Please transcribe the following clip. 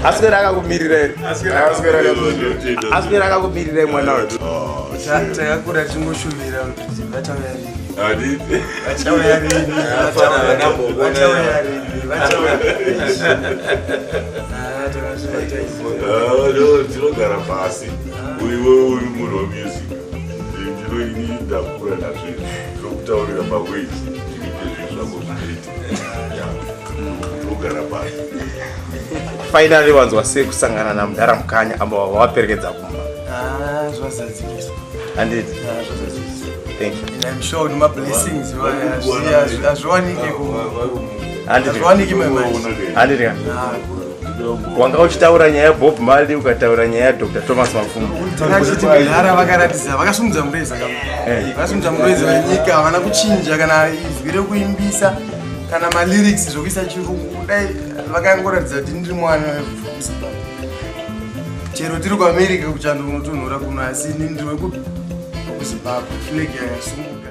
Aswera akakumirira mwana wacho. Takakura tingoshuvira kuti vachauya tinogara pasi uiwe uri munhu wemusic ndinoida kukura nazvo zvokutaurira mawei tinogara pasi. Finally wanzwa sei kusangana namudhara mukanya amba waperekedza kumba? Zvazadzikiswa. Handiti? Zvazadzikiswa. Thank you. I'm sure my blessings azviwaniki handiti ka wanga uchitaura nyaya yaBob Marley ukataura nyaya yaDr. Thomas Mapfumo. Takachiti mudhara vakaratidza vakasumudza mureza vakasumudza mureza wenyika havana kuchinja kana izwi rekuimbisa kana malyrics zvokuisa chirungu dai vakangoratidza kuti ndiri mwana wezimbabwe chero tiri kuamerica kuchando kunotonhora kuno asi ndiri wekuzimbabwe flag yakasunguka.